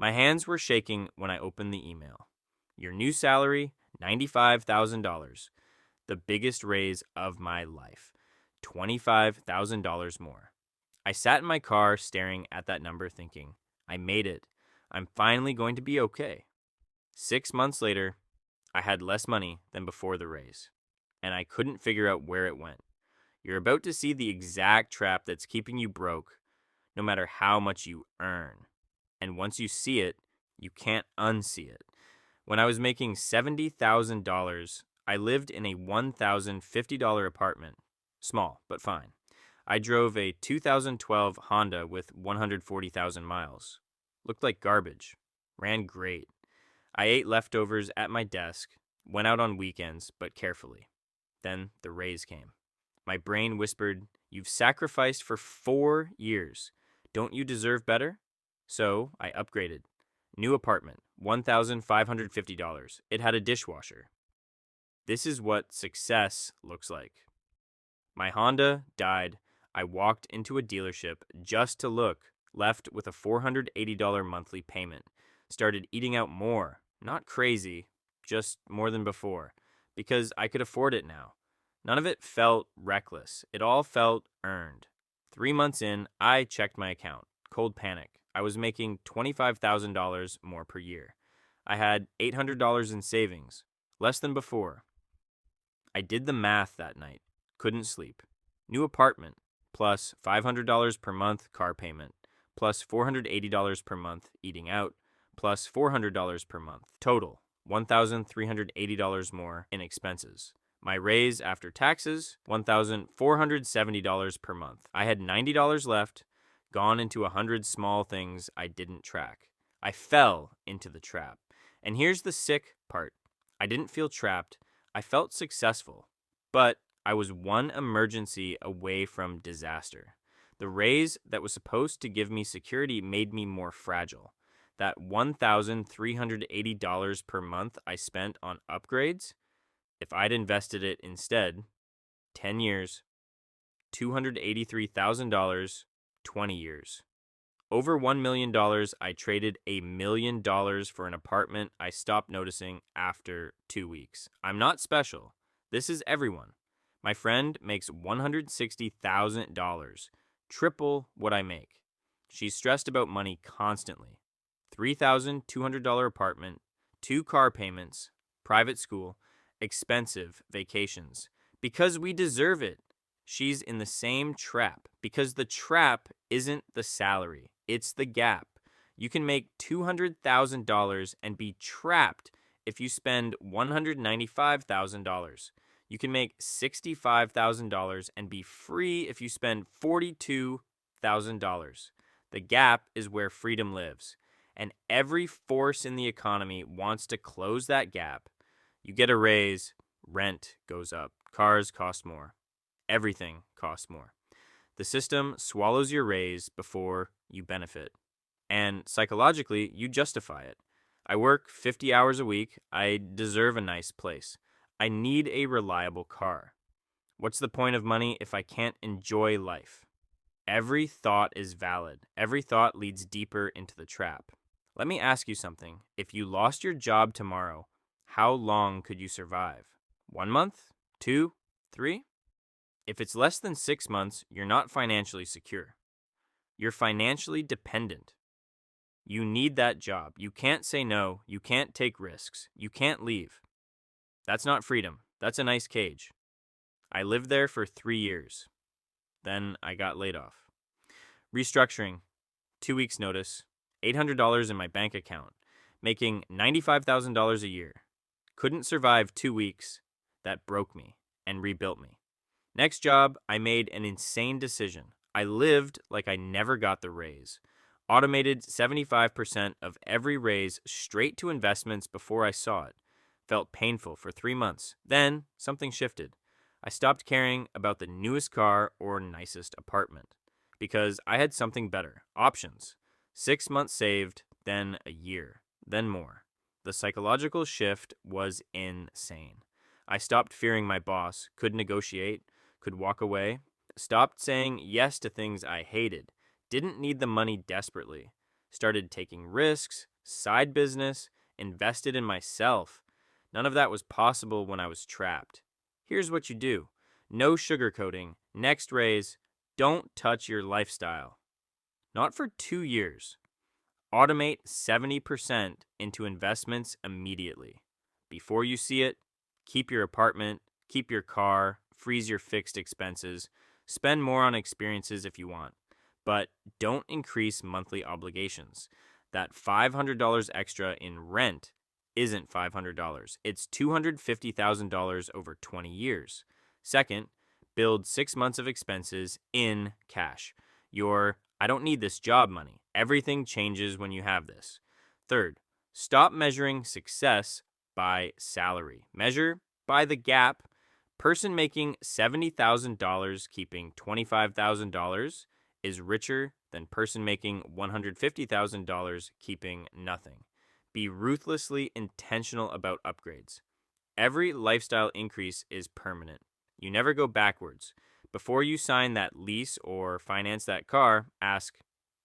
My hands were shaking when I opened the email. Your new salary, $95,000. The biggest raise of my life. $25,000 more. I sat in my car staring at that number thinking, I made it. I'm finally going to be okay. 6 months later, I had less money than before the raise, and I couldn't figure out where it went. You're about to see the exact trap that's keeping you broke, no matter how much you earn. And once you see it, you can't unsee it. When I was making $70,000, I lived in a $1,050 apartment. Small, but fine. I drove a 2012 Honda with 140,000 miles. Looked like garbage. Ran great. I ate leftovers at my desk, went out on weekends, but carefully. Then the raise came. My brain whispered, you've sacrificed for 4 years. Don't you deserve better? So I upgraded. New apartment, $1,550. It had a dishwasher. This is what success looks like. My Honda died. I walked into a dealership just to look, left with a $480 monthly payment. Started eating out more. Not crazy, just more than before, because I could afford it now. None of it felt reckless. It all felt earned. 3 months in, I checked my account. Cold panic. I was making $25,000 more per year. I had $800 in savings, less than before. I did the math that night. Couldn't sleep. New apartment, plus $500 per month car payment, plus $480 per month eating out, plus $400 per month. Total, $1,380 more in expenses. My raise after taxes, $1,470 per month. I had $90 left, gone into 100 small things I didn't track. I fell into the trap. And here's the sick part. I didn't feel trapped. I felt successful. But I was one emergency away from disaster. The raise that was supposed to give me security made me more fragile. That $1,380 per month I spent on upgrades, if I'd invested it instead, 10 years, $283,000, 20 years. Over $1 million, I traded $1 million for an apartment I stopped noticing after 2 weeks. I'm not special. This is everyone. My friend makes $160,000, triple what I make. She's stressed about money constantly. $3,200 apartment, 2 car payments, private school, expensive vacations. Because we deserve it. She's in the same trap because the trap isn't the salary, it's the gap. You can make $200,000 and be trapped if you spend $195,000. You can make $65,000 and be free if you spend $42,000. The gap is where freedom lives, and every force in the economy wants to close that gap. You get a raise, rent goes up, cars cost more. Everything costs more. The system swallows your raise before you benefit. And psychologically, you justify it. I work 50 hours a week. I deserve a nice place. I need a reliable car. What's the point of money if I can't enjoy life? Every thought is valid. Every thought leads deeper into the trap. Let me ask you something. If you lost your job tomorrow, how long could you survive? 1 month? 2? 3? If it's less than 6 months, you're not financially secure. You're financially dependent. You need that job. You can't say no. You can't take risks. You can't leave. That's not freedom. That's a nice cage. I lived there for 3 years. Then I got laid off. Restructuring. 2 weeks notice. $800 in my bank account. Making $95,000 a year. Couldn't survive 2 weeks. That broke me and rebuilt me. Next job, I made an insane decision. I lived like I never got the raise. Automated 75% of every raise straight to investments before I saw it. Felt painful for 3 months. Then something shifted. I stopped caring about the newest car or nicest apartment because I had something better. Options. 6 months saved, then a year, then more. The psychological shift was insane. I stopped fearing my boss, could negotiate, could walk away, stopped saying yes to things I hated, didn't need the money desperately, started taking risks, side business, invested in myself. None of that was possible when I was trapped. Here's what you do. No sugarcoating. Next raise, don't touch your lifestyle. Not for 2 years. Automate 70% into investments immediately. Before you see it, keep your apartment, keep your car, freeze your fixed expenses, spend more on experiences if you want, but don't increase monthly obligations. That $500 extra in rent isn't $500. It's $250,000 over 20 years. Second, build 6 months of expenses in cash. Your I don't need this job money. Everything changes when you have this. Third, stop measuring success by salary. Measure by the gap. Person making $70,000 keeping $25,000 is richer than person making $150,000 keeping nothing. Be ruthlessly intentional about upgrades. Every lifestyle increase is permanent. You never go backwards. Before you sign that lease or finance that car, ask,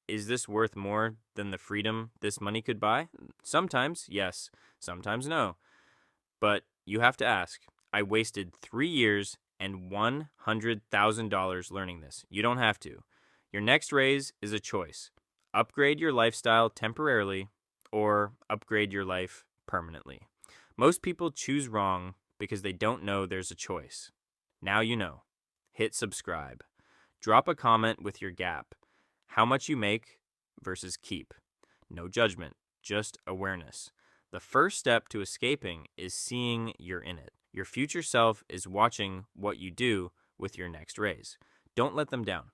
is this worth more than the freedom this money could buy? Sometimes, yes. Sometimes, no. But you have to ask. I wasted 3 years and $100,000 learning this. You don't have to. Your next raise is a choice. Upgrade your lifestyle temporarily or upgrade your life permanently. Most people choose wrong because they don't know there's a choice. Now you know. Hit subscribe. Drop a comment with your gap. How much you make versus keep. No judgment, just awareness. The first step to escaping is seeing you're in it. Your future self is watching what you do with your next raise. Don't let them down.